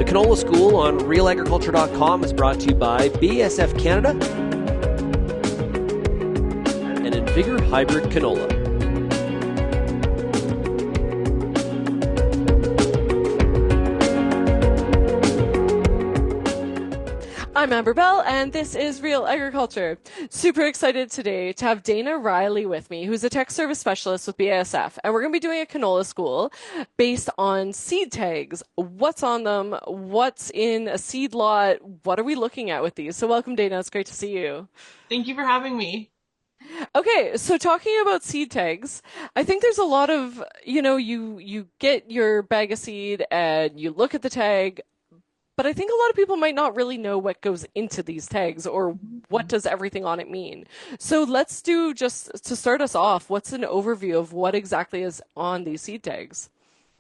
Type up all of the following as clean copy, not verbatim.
The Canola School on RealAgriculture.com is brought to you by BASF Canada and Invigor Hybrid Canola. I'm Amber Bell, and this is Real Agriculture. Super excited today to have Dana Riley with me, who's a tech service specialist with BASF, and we're going to be doing a canola school based on seed tags. What's on them? What's in a seed lot? What are we looking at with these? So welcome, Dana. It's great to see you. Thank you for having me. Okay, so talking about seed tags, I think there's a lot of, you get your bag of seed and you look at the tag. But I think a lot of people might not really know what goes into these tags or what does everything on it mean. So let's do, just to start us off, what's an overview of what exactly is on these seed tags?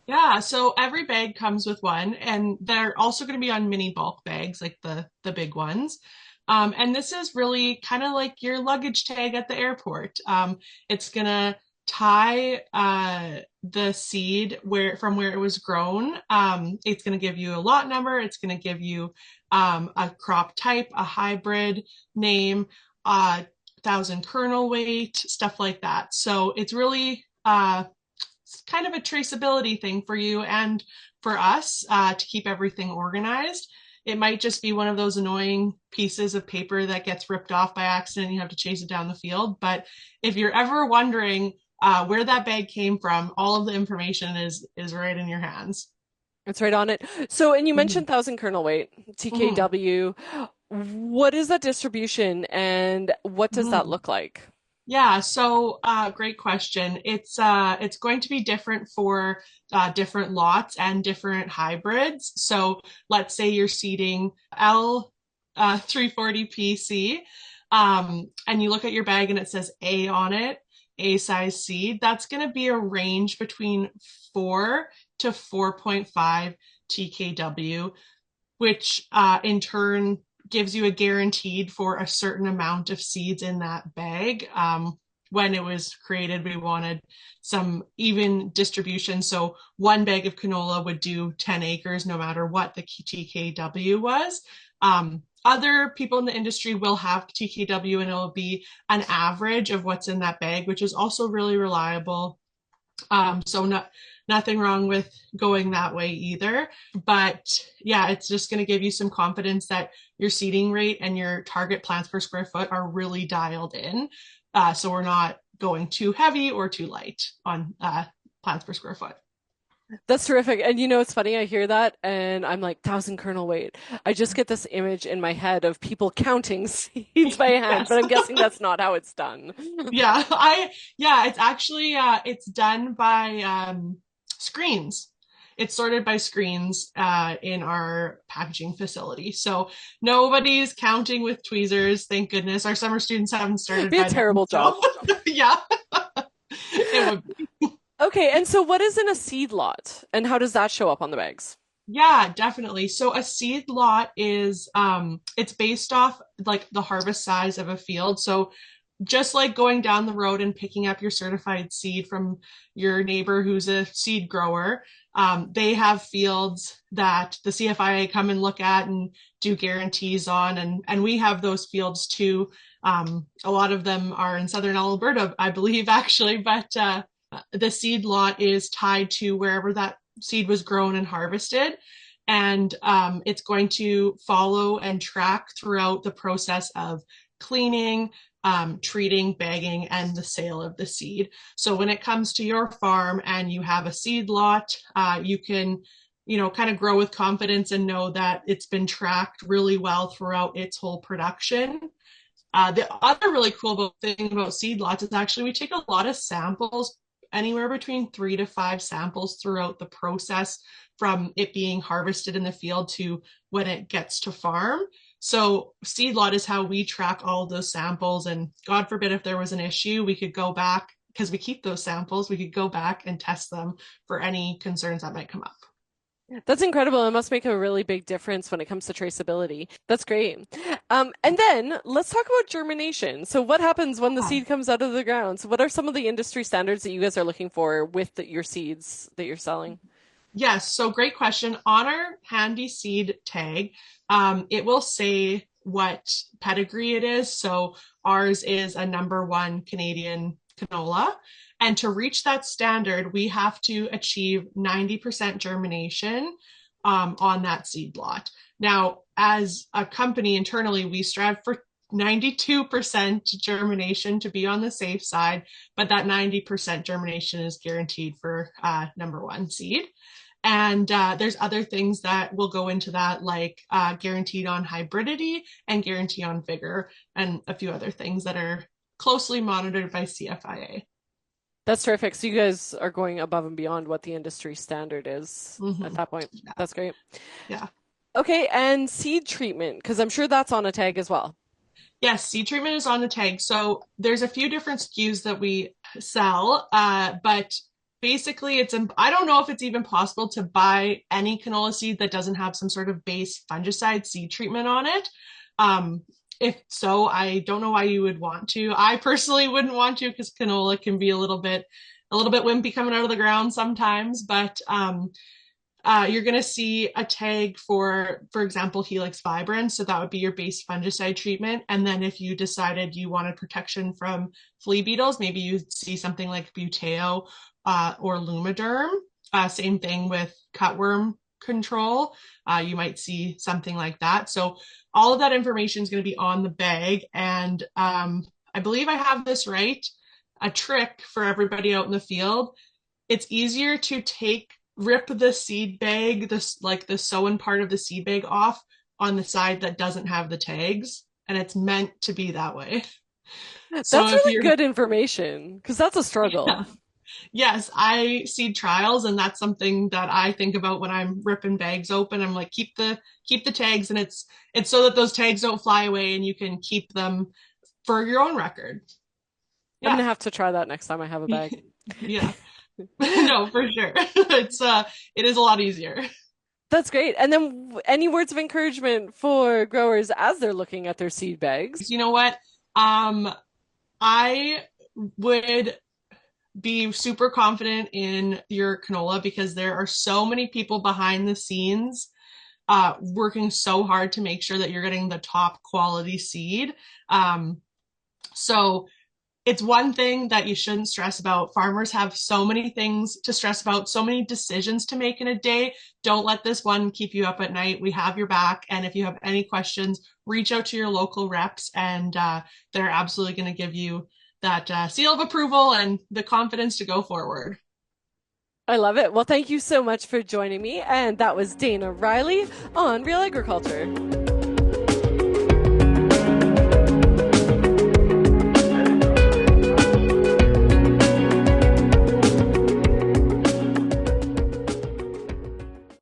Yeah, so every bag comes with one, and they're also going to be on mini bulk bags, like the big ones. And this is really kind of like your luggage tag at the airport. It's going to tie the seed from where it was grown. It's going to give you a lot number. It's going to give you a crop type, a hybrid name, 1,000 kernel weight, stuff like that. So it's really kind of a traceability thing for you and for us to keep everything organized. It might just be one of those annoying pieces of paper that gets ripped off by accident and you have to chase it down the field. But if you're ever wondering where that bag came from, all of the information is right in your hands. It's right on it. So, and you mentioned 1,000 kernel weight, TKW. What is that distribution and what does that look like? Yeah, so great question. It's going to be different for different lots and different hybrids. So let's say you're seeding L 340 PC, and you look at your bag and it says A on it. A size seed, that's going to be a range between 4 to 4.5 TKW, which in turn gives you a guaranteed for a certain amount of seeds in that bag. When it was created, we wanted some even distribution. So one bag of canola would do 10 acres no matter what the TKW was. Other people in the industry will have TKW and it'll be an average of what's in that bag, which is also really reliable. So nothing wrong with going that way either. But yeah, it's just going to give you some confidence that your seeding rate and your target plants per square foot are really dialed in. So we're not going too heavy or too light on plants per square foot. That's terrific. And it's funny, I hear that and I'm like, 1,000 kernel weight. I just get this image in my head of people counting seeds by hand, Yes. but I'm guessing that's not how it's done. Yeah, it's actually it's done by screens. It's sorted by screens in our packaging facility. So nobody's counting with tweezers, thank goodness. Our summer students haven't started. It'd be a terrible job. Yeah. It would be. Okay, and so what is in a seed lot and how does that show up on the bags? Yeah, definitely. So a seed lot is it's based off like the harvest size of a field. So just like going down the road and picking up your certified seed from your neighbor who's a seed grower, they have fields that the CFIA come and look at and do guarantees on, and we have those fields too. A lot of them are in southern Alberta, I believe, actually, but the seed lot is tied to wherever that seed was grown and harvested. And it's going to follow and track throughout the process of cleaning, treating, bagging, and the sale of the seed. So when it comes to your farm and you have a seed lot, you can, kind of grow with confidence and know that it's been tracked really well throughout its whole production. The other really cool thing about seed lots is actually we take a lot of samples, anywhere between 3 to 5 samples throughout the process from it being harvested in the field to when it gets to farm. So seed lot is how we track all of those samples. And God forbid if there was an issue, we could go back, because we keep those samples, we could go back and test them for any concerns that might come up. That's incredible. It must make a really big difference when it comes to traceability. That's great. And then let's talk about germination. So what happens when the seed comes out of the ground? So what are some of the industry standards that you guys are looking for with your seeds that you're selling? Yes, so great question. On our handy seed tag, it will say what pedigree it is. So ours is a #1 Canadian canola. And to reach that standard, we have to achieve 90% germination on that seed lot. Now, as a company internally, we strive for 92% germination to be on the safe side, but that 90% germination is guaranteed for #1 seed. And there's other things that will go into that, like guaranteed on hybridity and guarantee on vigor, and a few other things that are closely monitored by CFIA. That's terrific. So you guys are going above and beyond what the industry standard is at that point. Yeah. That's great. Yeah. Okay, and seed treatment, because I'm sure that's on a tag as well. Yes, seed treatment is on the tag. So there's a few different SKUs that we sell, but basically I don't know if it's even possible to buy any canola seed that doesn't have some sort of base fungicide seed treatment on it. If so, I don't know why you would want to. I personally wouldn't want to, because canola can be a little bit wimpy coming out of the ground sometimes, but you're going to see a tag for example, Helix Vibrans. So that would be your base fungicide treatment. And then if you decided you wanted protection from flea beetles, maybe you'd see something like Buteo or Lumiderm. Same thing with cutworm control. You might see something like that. So all of that information is going to be on the bag. And I believe I have this right. A trick for everybody out in the field. It's easier to rip the seed bag, the sewn part of the seed bag off on the side that doesn't have the tags, and it's meant to be that way. That's So really good information, because that's a struggle. Yeah. Yes, I seed trials, and that's something that I think about when I'm ripping bags open. I'm like, keep the tags, and it's so that those tags don't fly away, and you can keep them for your own record. I'm gonna have to try that next time I have a bag. Yeah. No, for sure. It is a lot easier. That's great. And then any words of encouragement for growers as they're looking at their seed bags? You know what? I would be super confident in your canola, because there are so many people behind the scenes working so hard to make sure that you're getting the top quality seed. So it's one thing that you shouldn't stress about. Farmers have so many things to stress about, so many decisions to make in a day. Don't let this one keep you up at night. We have your back. And if you have any questions, reach out to your local reps, and they're absolutely going to give you that seal of approval and the confidence to go forward. I love it. Well, thank you so much for joining me. And that was Dana Riley on Real Agriculture.